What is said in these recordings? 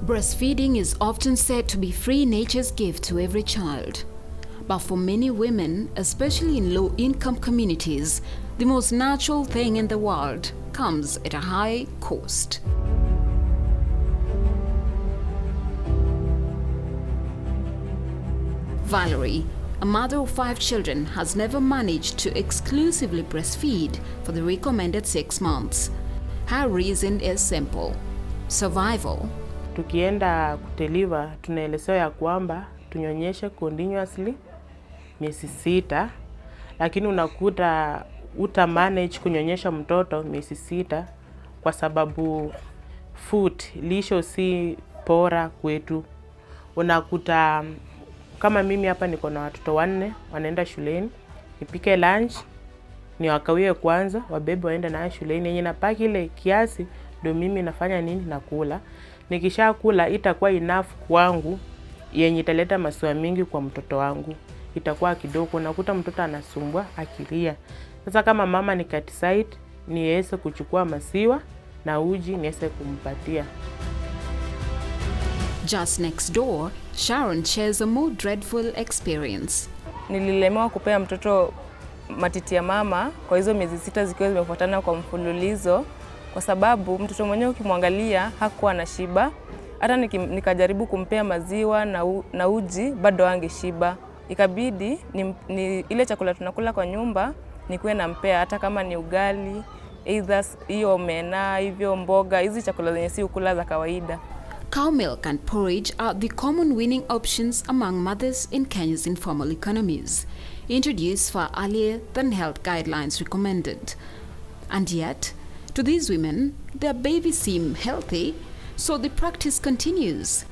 Breastfeeding is often said to be free nature's gift to every child. But for many women, especially in low-income communities, the most natural thing in the world comes at a high cost. Valerie, a mother of 5 children, has never managed to exclusively breastfeed for the recommended 6 months. Her reason is simple: survival. Tukienda kudeliver tunaelezewa ya kwamba tunyonyeshe continuously miezi 6, lakini unakuta manage kunyonyesha mtoto miezi 6 kwa sababu food lisho si bora kwetu. Unakuta kama mimi hapa niko na watoto 4 wanaenda shuleni, nipike lunch ni wakawie kwanza, wabebe waende na shuleni, yenye napaki ile kiasi ndio mimi nafanya nini, nakula. Nikisha kula itakuwa enough kwangu yenye italeta masiwa mingi kwa mtoto wangu. Itakuwa kidogo, nakuta mtoto anasumbua akilia. Sasa kama mama nikadecide niweze kuchukua masiwa na uji niweze kumpatia. Just next door, Sharon shares a more dreadful experience. Nililemewa kupea mtoto matiti ya mama kwa hizo miezi 6 zikiwa zimefuatana kwa mfululizo, kwa sababu mtoto mwenyewe ukimwangalia hakuwa na shiba. Hata nikajaribu kumpea maziwa na uji bado angeshiba. Ikabidi ni ile chakula tunakula kwa nyumba nikuwe nampea, hata kama ni ugali, either hiyo omena, hivyo mboga, hizi chakula zenye si ukula za kawaida. Cow milk and porridge are the common winning options among mothers in Kenya's informal economies, introduced far earlier than health guidelines recommended. And yet, to these women, their babies seem healthy, so the practice continues.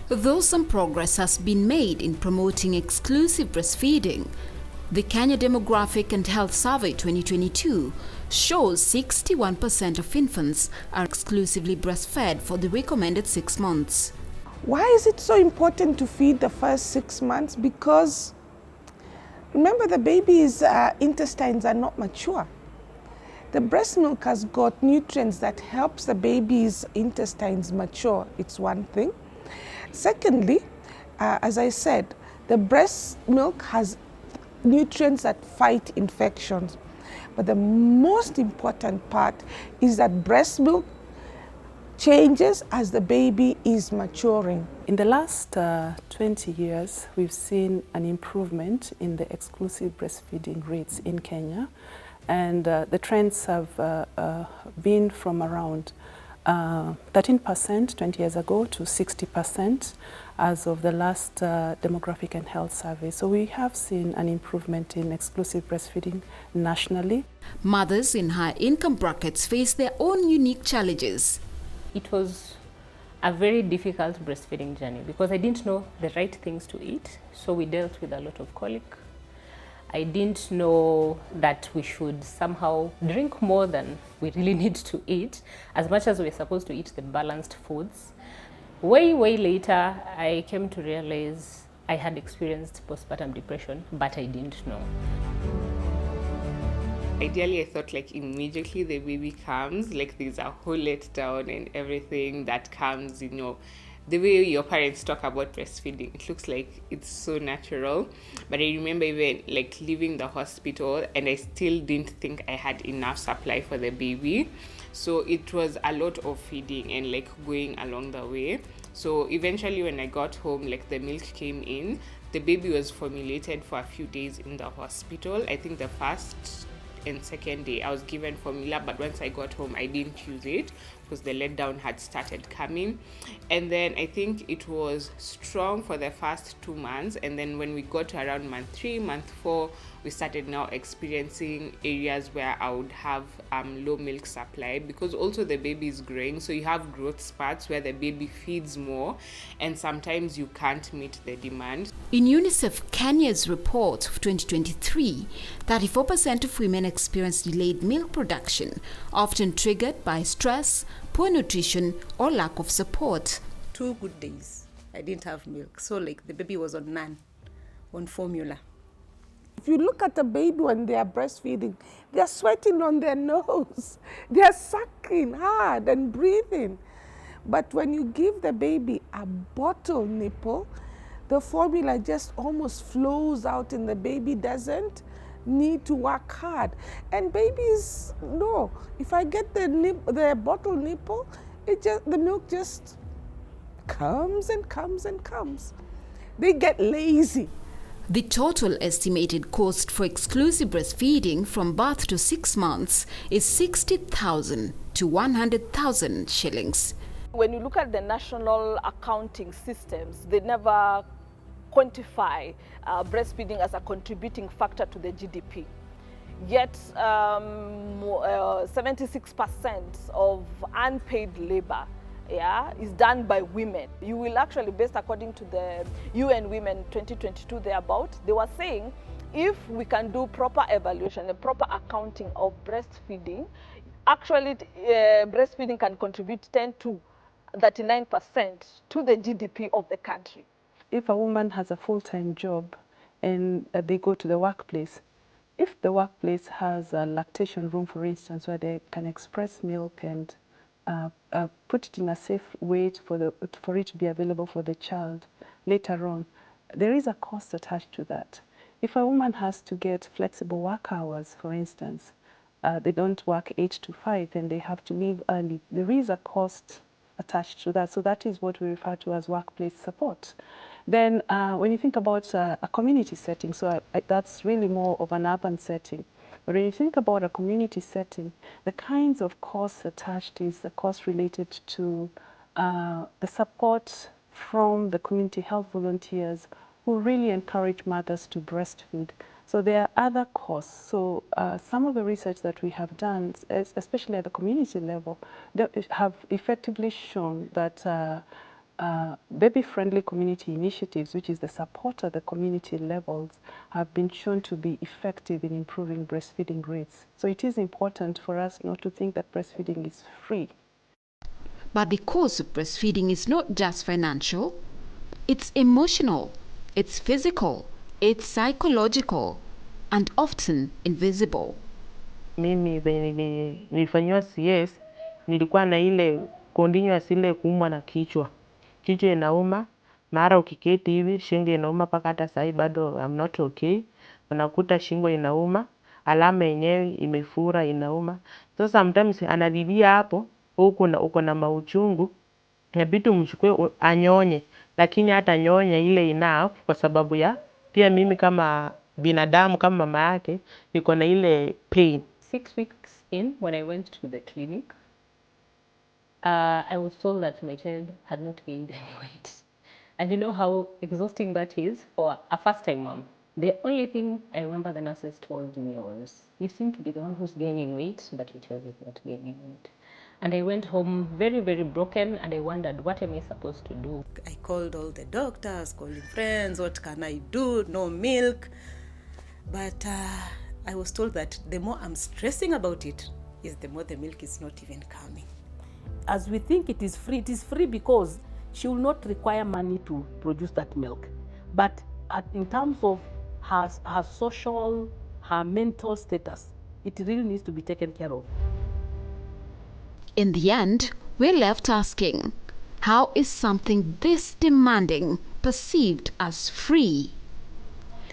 Though some progress has been made in promoting exclusive breastfeeding, the Kenya Demographic and Health Survey 2022 shows 61% of infants are exclusively breastfed for the recommended 6 months. Why is it so important to feed the first 6 months? Because remember, the baby's intestines are not mature. The breast milk has got nutrients that helps the baby's intestines mature. It's one thing. Secondly, as I said, the breast milk has nutrients that fight infections. But the most important part is that breast milk changes as the baby is maturing. In the last 20 years, we've seen an improvement in the exclusive breastfeeding rates in Kenya. And the trends have been from around 13% 20 years ago to 60% as of the last Demographic and Health Survey. So we have seen an improvement in exclusive breastfeeding nationally. Mothers in high income brackets face their own unique challenges. It was a very difficult breastfeeding journey because I didn't know the right things to eat. So we dealt with a lot of colic. I didn't know that we should somehow drink more than we really need to eat, as much as we're supposed to eat the balanced foods. Way later, I came to realize I had experienced postpartum depression, but I didn't know. Ideally, I thought like immediately the baby comes, like there's a whole letdown and everything that comes, you know, the way your parents talk about breastfeeding, it looks like it's so natural. But I remember even like leaving the hospital and I still didn't think I had enough supply for the baby. So it was a lot of feeding and like going along the way. So eventually when I got home, like the milk came in, the baby was formulated for a few days in the hospital. I think the first and second day I was given formula, but once I got home I didn't use it because the letdown had started coming. And then I think it was strong for the first 2 months, and then when we got to around month 3, month 4, we started now experiencing areas where I would have low milk supply, because also the baby is growing, so you have growth spurts where the baby feeds more and sometimes you can't meet the demand. In UNICEF Kenya's report of 2023, 34% of women experience delayed milk production, often triggered by stress, poor nutrition, or lack of support. 2 good days I didn't have milk, so like the baby was on none, on formula. If you look at a baby when they are breastfeeding, they are sweating on their nose. They are sucking hard and breathing. But when you give the baby a bottle nipple, the formula just almost flows out and the baby doesn't need to work hard. And babies know, if I get the bottle nipple, the milk just comes and comes and comes. They get lazy. The total estimated cost for exclusive breastfeeding from birth to 6 months is 60,000 to 100,000 shillings. When you look at the national accounting systems, they never quantify breastfeeding as a contributing factor to the GDP. Yet 76% of unpaid labor is done by women. You will actually, based according to the UN Women 2022 thereabout, they were saying if we can do proper evaluation and proper accounting of breastfeeding, actually breastfeeding can contribute 10 to 39% to the GDP of the country. If a woman has a full-time job and they go to the workplace, if the workplace has a lactation room, for instance, where they can express milk and put it in a safe way for it to be available for the child later on, there is a cost attached to that. If a woman has to get flexible work hours, for instance, they don't work 8 to 5 and they have to leave early, there is a cost attached to that. So that is what we refer to as workplace support. Then when you think about a community setting, so that's really more of an urban setting. But when you think about a community setting, the kinds of costs attached is the cost related to the support from the community health volunteers who really encourage mothers to breastfeed. So there are other costs. So some of the research that we have done, especially at the community level, have effectively shown that baby-friendly community initiatives, which is the support at the community levels, have been shown to be effective in improving breastfeeding rates. So it is important for us not to think that breastfeeding is free. But the cost of breastfeeding is not just financial, it's emotional, it's physical, it's psychological, and often invisible. Mimi nilifanyiwa CS, nilikuwa na ile continuous ile kuumwa na kichwa. Kichwa inauma, mara ukiketi hivi, shingo inauma mpaka hata sasa bado I'm not okay. Unakuta shingo inauma, alama yenyewe imefura inauma. So sometimes analilia hapo, uko na mauchungu, inabidi umchukue anyonye, lakini hata nyonya ile enough kwa sababu ya pia mimi kama binadamu kama mama yake niko na ile pain. 6 weeks in, when I went to the clinic, I was told that my child had not gained any weight. And you know how exhausting that is for a first-time mom. The only thing I remember the nurses told me was, you seem to be the one who's gaining weight, but your child is not gaining weight. And I went home very, very broken, and I wondered, what am I supposed to do? I called all the doctors, calling friends, what can I do? No milk. But I was told that the more I'm stressing about it, is the more the milk is not even coming. As we think it is free because she will not require money to produce that milk. But in terms of her social, her mental status, it really needs to be taken care of. In the end, we're left asking, how is something this demanding perceived as free?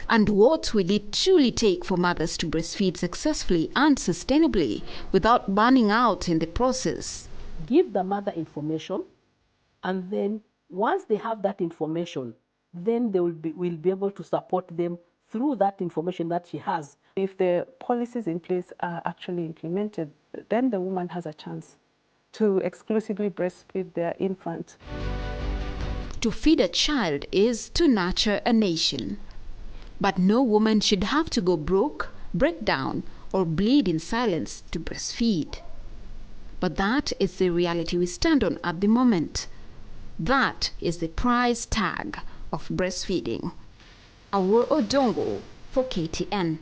And what will it truly take for mothers to breastfeed successfully and sustainably without burning out in the process? Give the mother information, and then once they have that information, then they will be able to support them through that information that she has. If the policies in place are actually implemented, then the woman has a chance to exclusively breastfeed their infant. To feed a child is to nurture a nation. But no woman should have to go broke, break down, or bleed in silence to breastfeed. But that is the reality we stand on at the moment. That is the price tag of breastfeeding. Awur Odongo for KTN.